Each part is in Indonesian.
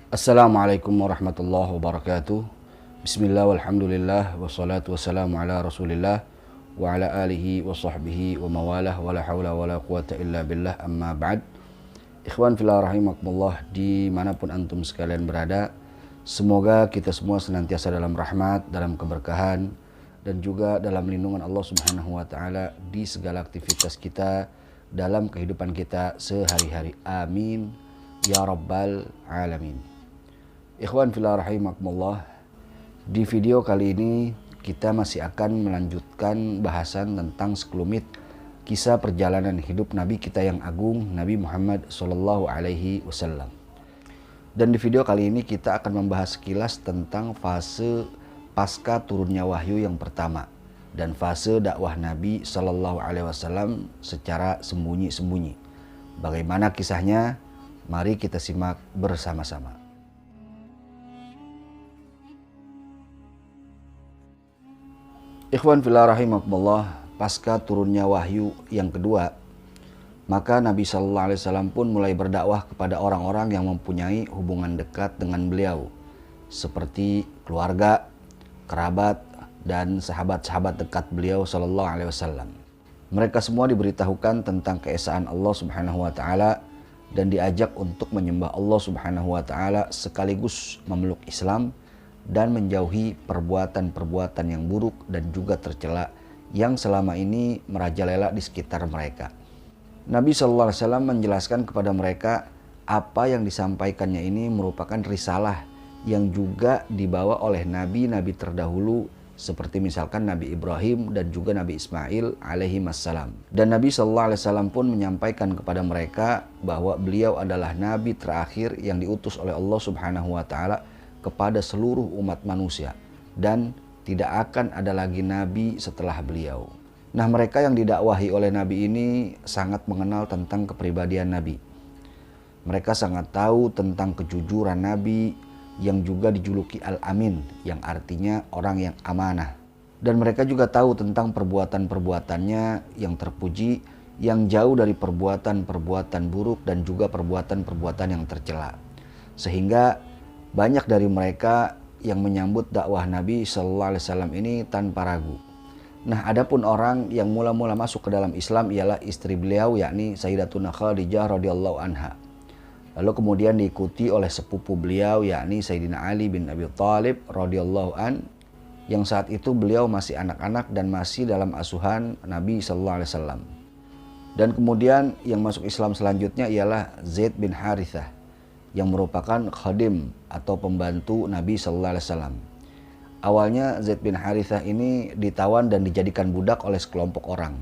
Assalamualaikum warahmatullahi wabarakatuh. Bismillah walhamdulillah wassalatu wassalamu ala rasulillah wa ala alihi wa sahbihi wa mawalah wa la hawla wa la quwata illa billah amma ba'd. Ikhwan fillah rahimakumullah, dimanapun antum sekalian berada, semoga kita semua senantiasa dalam rahmat, dalam keberkahan, dan juga dalam lindungan Allah subhanahu wa ta'ala di segala aktivitas kita dalam kehidupan kita sehari-hari. Amin ya rabbal alamin. Ikhwan fillah rahimakumullah, di video kali ini kita masih akan melanjutkan bahasan tentang sekelumit kisah perjalanan hidup Nabi kita yang agung, Nabi Muhammad Sallallahu Alaihi Wasallam. Dan di video kali ini kita akan membahas sekilas tentang fase pasca turunnya wahyu yang pertama dan fase dakwah Nabi Sallallahu Alaihi Wasallam secara sembunyi-sembunyi. Bagaimana kisahnya? Mari kita simak bersama-sama. Ikhwan fillah rahimakumullah, pasca turunnya wahyu yang kedua, maka Nabi Sallallahu Alaihi Wasallam pun mulai berdakwah kepada orang-orang yang mempunyai hubungan dekat dengan beliau, seperti keluarga, kerabat, dan sahabat-sahabat dekat beliau Sallallahu Alaihi Wasallam. Mereka semua diberitahukan tentang keesaan Allah Subhanahu Wa Taala dan diajak untuk menyembah Allah Subhanahu Wa Taala sekaligus memeluk Islam dan menjauhi perbuatan-perbuatan yang buruk dan juga tercela yang selama ini merajalela di sekitar mereka. Nabi Sallallahu Alaihi Wasallam menjelaskan kepada mereka apa yang disampaikannya ini merupakan risalah yang juga dibawa oleh nabi-nabi terdahulu seperti misalkan Nabi Ibrahim dan juga Nabi Ismail alaihi wassalam. Dan Nabi Sallallahu Alaihi Wasallam pun menyampaikan kepada mereka bahwa beliau adalah nabi terakhir yang diutus oleh Allah Subhanahu Wa Taala kepada seluruh umat manusia dan tidak akan ada lagi nabi setelah beliau. Nah, mereka yang didakwahi oleh nabi ini sangat mengenal tentang kepribadian nabi. Mereka sangat tahu tentang kejujuran nabi yang juga dijuluki Al-Amin, yang artinya orang yang amanah. Dan mereka juga tahu tentang perbuatan-perbuatannya yang terpuji, yang jauh dari perbuatan-perbuatan buruk dan juga perbuatan-perbuatan yang tercela. Sehingga banyak dari mereka yang menyambut dakwah Nabi Sallallahu Alaihi Wasallam ini tanpa ragu. Nah, adapun orang yang mula-mula masuk ke dalam Islam ialah istri beliau, yakni Sayyidatuna Khadijah radhiyallahu anha. Lalu kemudian diikuti oleh sepupu beliau, yakni Sayyidina Ali bin Abi Thalib radhiyallahu an, yang saat itu beliau masih anak-anak dan masih dalam asuhan Nabi Sallallahu Alaihi Wasallam. Dan kemudian yang masuk Islam selanjutnya ialah Zaid bin Harithah, yang merupakan khadim atau pembantu Nabi Sallallahu Alaihi Wasallam. Awalnya Zaid bin Harithah ini ditawan dan dijadikan budak oleh sekelompok orang.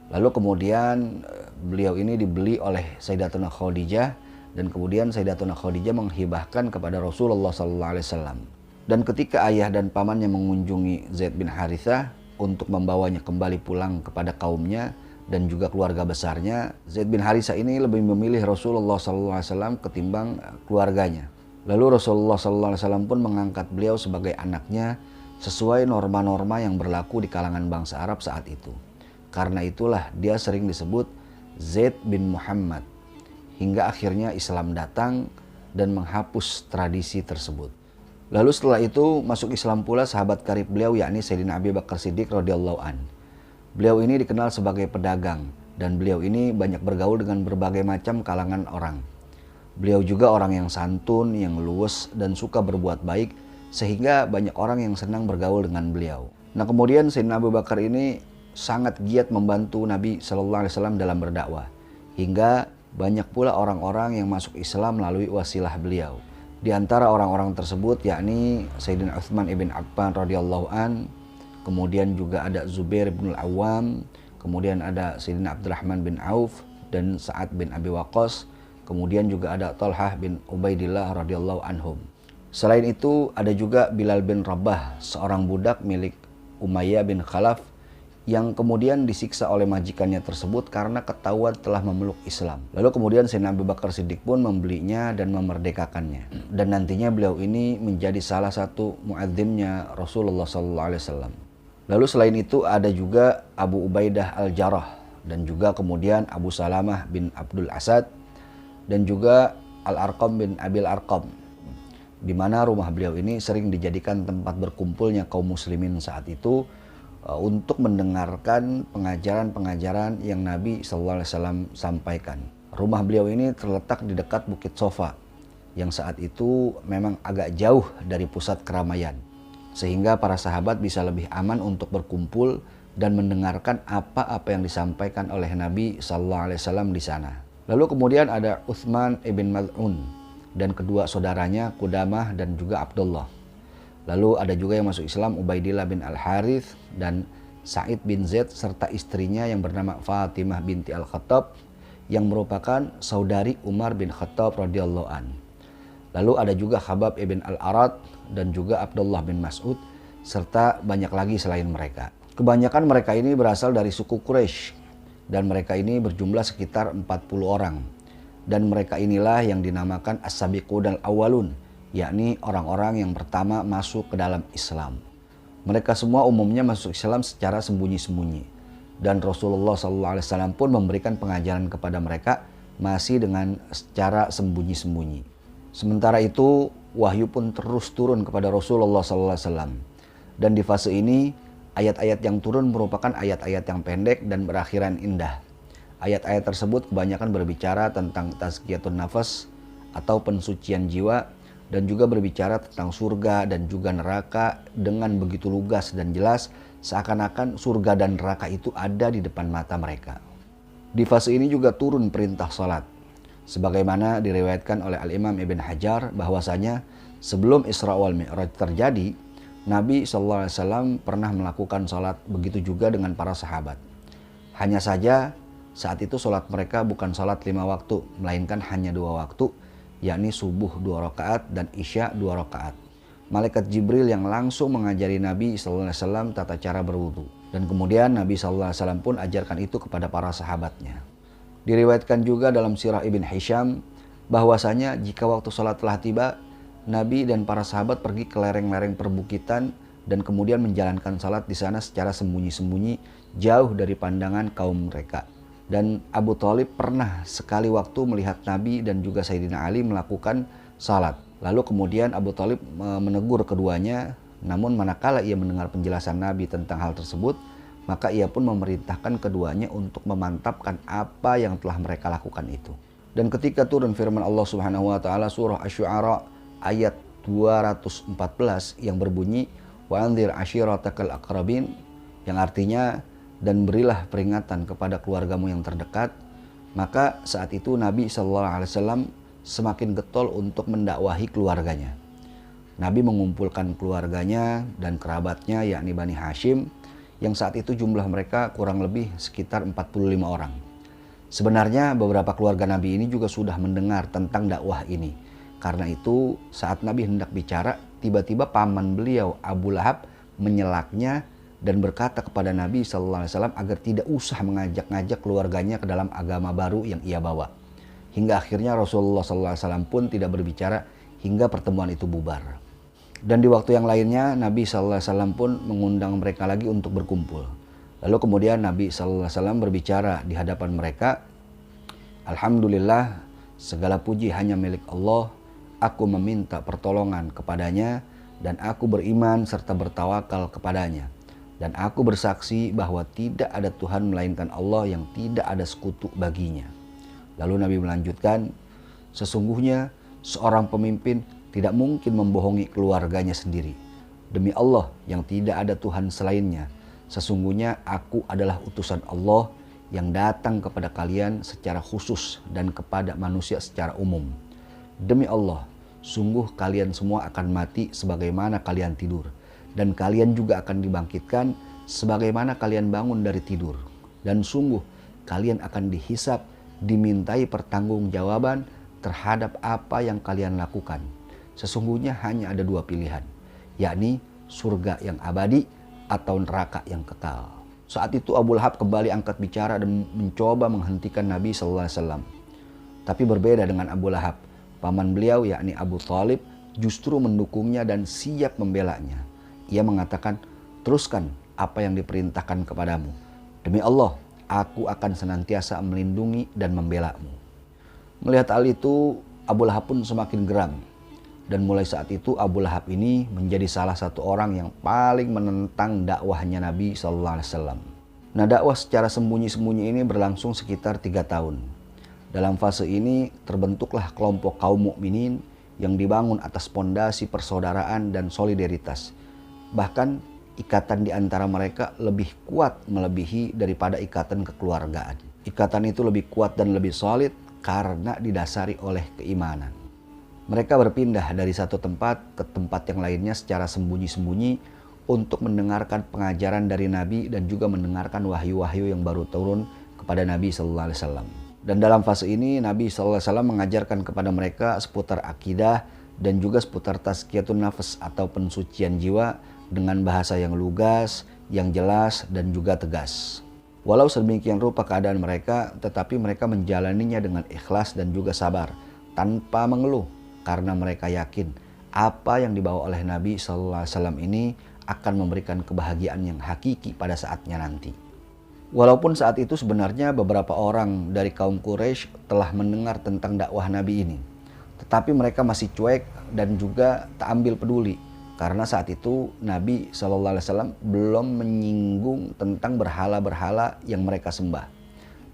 Lalu kemudian beliau ini dibeli oleh Sayyidatuna Khadijah dan kemudian Sayyidatuna Khadijah menghibahkan kepada Rasulullah Sallallahu Alaihi Wasallam. Dan ketika ayah dan pamannya mengunjungi Zaid bin Harithah untuk membawanya kembali pulang kepada kaumnya dan juga keluarga besarnya, Zaid bin Harithah ini lebih memilih Rasulullah SAW ketimbang keluarganya. Lalu Rasulullah SAW pun mengangkat beliau sebagai anaknya sesuai norma-norma yang berlaku di kalangan bangsa Arab saat itu. Karena itulah dia sering disebut Zaid bin Muhammad, hingga akhirnya Islam datang dan menghapus tradisi tersebut. Lalu setelah itu masuk Islam pula sahabat karib beliau, yakni Sayyidina Abi Bakar Siddiq radhiyallahu an. Beliau ini dikenal sebagai pedagang dan beliau ini banyak bergaul dengan berbagai macam kalangan orang. Beliau juga orang yang santun, yang luwes dan suka berbuat baik sehingga banyak orang yang senang bergaul dengan beliau. Nah, kemudian Sayyidina Abu Bakar ini sangat giat membantu Nabi Sallallahu Alaihi Wasallam dalam berdakwah hingga banyak pula orang-orang yang masuk Islam melalui wasilah beliau. Di antara orang-orang tersebut yakni Sayyidina Utsman ibn Affan radhiyallahu an, kemudian juga ada Zubair bin Al-Awwam, kemudian ada Sayyidina Abdurrahman bin Auf dan Sa'ad bin Abi Waqqas, kemudian juga ada Talhah bin Ubaidillah radhiyallahu anhum. Selain itu ada juga Bilal bin Rabah, seorang budak milik Umayyah bin Khalaf yang kemudian disiksa oleh majikannya tersebut karena ketahuan telah memeluk Islam. Lalu kemudian Sayyidina Abu Bakar Siddiq pun membelinya dan memerdekakannya. Dan nantinya beliau ini menjadi salah satu muadzinnya Rasulullah SAW. Lalu selain itu ada juga Abu Ubaidah Al-Jarrah dan juga kemudian Abu Salamah bin Abdul Asad dan juga Al-Arqam bin Abil Arqam. di mana rumah beliau ini sering dijadikan tempat berkumpulnya kaum muslimin saat itu untuk mendengarkan pengajaran-pengajaran yang Nabi SAW sampaikan. Rumah beliau ini terletak di dekat Bukit Sofa, yang saat itu memang agak jauh dari pusat keramaian, sehingga para sahabat bisa lebih aman untuk berkumpul dan mendengarkan apa-apa yang disampaikan oleh Nabi SAW di sana. Lalu kemudian ada Utsman ibn Maz'un dan kedua saudaranya Qudamah dan juga Abdullah. Lalu ada juga yang masuk Islam Ubaidillah bin Al-Harith dan Sa'id bin Zaid serta istrinya yang bernama Fatimah binti Al-Khattab yang merupakan saudari Umar bin Khattab radhiyallahu an. Lalu ada juga Khabab ibn Al-Arad dan juga Abdullah bin Mas'ud serta banyak lagi selain mereka. Kebanyakan mereka ini berasal dari suku Quraisy dan mereka ini berjumlah sekitar 40 orang. Dan mereka inilah yang dinamakan As-Sabiqun al-Awwalun, yakni orang-orang yang pertama masuk ke dalam Islam. Mereka semua umumnya masuk Islam secara sembunyi-sembunyi. Dan Rasulullah SAW pun memberikan pengajaran kepada mereka masih dengan secara sembunyi-sembunyi. Sementara itu, wahyu pun terus turun kepada Rasulullah SAW. Dan di fase ini, ayat-ayat yang turun merupakan ayat-ayat yang pendek dan berakhiran indah. Ayat-ayat tersebut kebanyakan berbicara tentang tazkiyatun nafas atau pensucian jiwa dan juga berbicara tentang surga dan juga neraka dengan begitu lugas dan jelas seakan-akan surga dan neraka itu ada di depan mata mereka. Di fase ini juga turun perintah salat. Sebagaimana diriwayatkan oleh Al-Imam Ibn Hajar bahwasanya sebelum Isra wal Mi'raj terjadi, Nabi SAW pernah melakukan salat, begitu juga dengan para sahabat. Hanya saja saat itu salat mereka bukan salat 5 waktu, melainkan hanya 2 waktu, yakni subuh 2 rakaat dan isya 2 rakaat. Malaikat Jibril yang langsung mengajari Nabi SAW tata cara berwudu. Dan kemudian Nabi SAW pun ajarkan itu kepada para sahabatnya. Diriwayatkan juga dalam sirah Ibn Hisham bahwasanya jika waktu salat telah tiba, Nabi dan para sahabat pergi ke lereng-lereng perbukitan dan kemudian menjalankan salat di sana secara sembunyi-sembunyi jauh dari pandangan kaum mereka. Dan Abu Thalib pernah sekali waktu melihat Nabi dan juga Sayyidina Ali melakukan salat. Lalu kemudian Abu Thalib menegur keduanya, namun manakala ia mendengar penjelasan Nabi tentang hal tersebut, maka ia pun memerintahkan keduanya untuk memantapkan apa yang telah mereka lakukan itu. Dan ketika turun firman Allah Subhanahu wa taala surah Asy-Syu'ara ayat 214 yang berbunyi wa anzir ashiratakal aqrabin, yang artinya dan berilah peringatan kepada keluargamu yang terdekat, maka saat itu Nabi SAW semakin getol untuk mendakwahi keluarganya. Nabi mengumpulkan keluarganya dan kerabatnya yakni Bani Hashim yang saat itu jumlah mereka kurang lebih sekitar 45 orang. Sebenarnya beberapa keluarga Nabi ini juga sudah mendengar tentang dakwah ini. Karena itu saat Nabi hendak bicara, tiba-tiba paman beliau Abu Lahab menyelaknya dan berkata kepada Nabi SAW agar tidak usah mengajak-ngajak keluarganya ke dalam agama baru yang ia bawa. Hingga akhirnya Rasulullah SAW pun tidak berbicara hingga pertemuan itu bubar. Dan di waktu yang lainnya Nabi SAW pun mengundang mereka lagi untuk berkumpul. Lalu kemudian Nabi SAW berbicara di hadapan mereka, Alhamdulillah, segala puji hanya milik Allah. Aku meminta pertolongan kepadanya dan aku beriman serta bertawakal kepadanya. Dan aku bersaksi bahwa tidak ada Tuhan melainkan Allah yang tidak ada sekutu baginya. Lalu Nabi melanjutkan, sesungguhnya seorang pemimpin tidak mungkin membohongi keluarganya sendiri. Demi Allah yang tidak ada Tuhan selainnya, sesungguhnya aku adalah utusan Allah yang datang kepada kalian secara khusus dan kepada manusia secara umum. Demi Allah, sungguh kalian semua akan mati sebagaimana kalian tidur. Dan kalian juga akan dibangkitkan sebagaimana kalian bangun dari tidur. Dan sungguh kalian akan dihisap, dimintai pertanggungjawaban terhadap apa yang kalian lakukan. Sesungguhnya hanya ada 2 pilihan, yakni surga yang abadi atau neraka yang kekal. Saat itu Abu Lahab kembali angkat bicara dan mencoba menghentikan Nabi SAW. Tapi berbeda dengan Abu Lahab, paman beliau yakni Abu Thalib justru mendukungnya dan siap membelanya. Ia mengatakan, teruskan apa yang diperintahkan kepadamu. Demi Allah, aku akan senantiasa melindungi dan membelamu. Melihat hal itu, Abu Lahab pun semakin geram. Dan mulai saat itu Abu Lahab ini menjadi salah satu orang yang paling menentang dakwahnya Nabi SAW. Nah, dakwah secara sembunyi-sembunyi ini berlangsung sekitar 3 tahun. Dalam fase ini terbentuklah kelompok kaum mukminin yang dibangun atas pondasi persaudaraan dan solidaritas. Bahkan ikatan di antara mereka lebih kuat melebihi daripada ikatan kekeluargaan. Ikatan itu lebih kuat dan lebih solid karena didasari oleh keimanan. Mereka berpindah dari satu tempat ke tempat yang lainnya secara sembunyi-sembunyi untuk mendengarkan pengajaran dari Nabi dan juga mendengarkan wahyu-wahyu yang baru turun kepada Nabi SAW. Dan dalam fase ini Nabi SAW mengajarkan kepada mereka seputar akidah dan juga seputar tazkiyatun nafas atau pensucian jiwa dengan bahasa yang lugas, yang jelas dan juga tegas. Walau sedemikian rupa keadaan mereka, tetapi mereka menjalaninya dengan ikhlas dan juga sabar tanpa mengeluh. Karena mereka yakin apa yang dibawa oleh Nabi SAW ini akan memberikan kebahagiaan yang hakiki pada saatnya nanti. Walaupun saat itu sebenarnya beberapa orang dari kaum Quraisy telah mendengar tentang dakwah Nabi ini. Tetapi mereka masih cuek dan juga tak ambil peduli. Karena saat itu Nabi SAW belum menyinggung tentang berhala-berhala yang mereka sembah.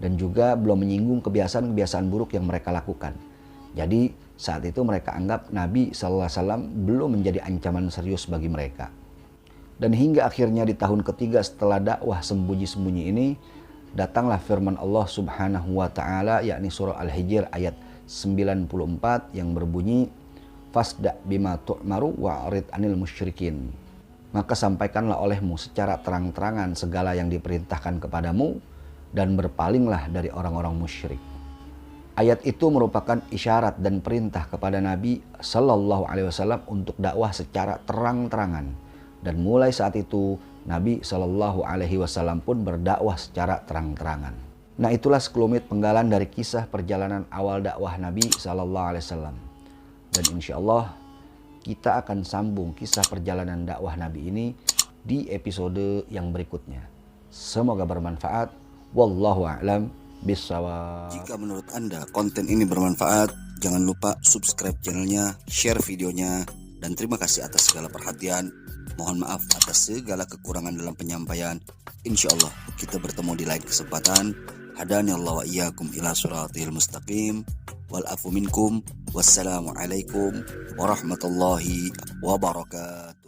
Dan juga belum menyinggung kebiasaan-kebiasaan buruk yang mereka lakukan. Jadi saat itu mereka anggap Nabi SAW belum menjadi ancaman serius bagi mereka. Dan hingga akhirnya di tahun ketiga setelah dakwah sembunyi-sembunyi ini, datanglah firman Allah Subhanahu wa Ta'ala, yakni surah Al-Hijr ayat 94 yang berbunyi, Fasda bima tu'maru wa'rid anil musyrikin. Maka sampaikanlah olehmu secara terang-terangan segala yang diperintahkan kepadamu dan berpalinglah dari orang-orang musyrik. Ayat itu merupakan isyarat dan perintah kepada Nabi Sallallahu Alaihi Wasallam untuk dakwah secara terang-terangan. Dan mulai saat itu Nabi Sallallahu Alaihi Wasallam pun berdakwah secara terang-terangan. Nah, itulah sekelumit penggalan dari kisah perjalanan awal dakwah Nabi Sallallahu Alaihi Wasallam. Dan insya Allah kita akan sambung kisah perjalanan dakwah Nabi ini di episode yang berikutnya. Semoga bermanfaat. Wallahu a'lam bishawab. Jika menurut Anda konten ini bermanfaat, jangan lupa subscribe channelnya, share videonya, dan terima kasih atas segala perhatian. Mohon maaf atas segala kekurangan dalam penyampaian. Insya Allah kita bertemu di lain kesempatan. Hadani Allah wa iyyakum ila siratil mustaqim. Wal afu minkum. Wassalamualaikum warahmatullahi wabarakatuh.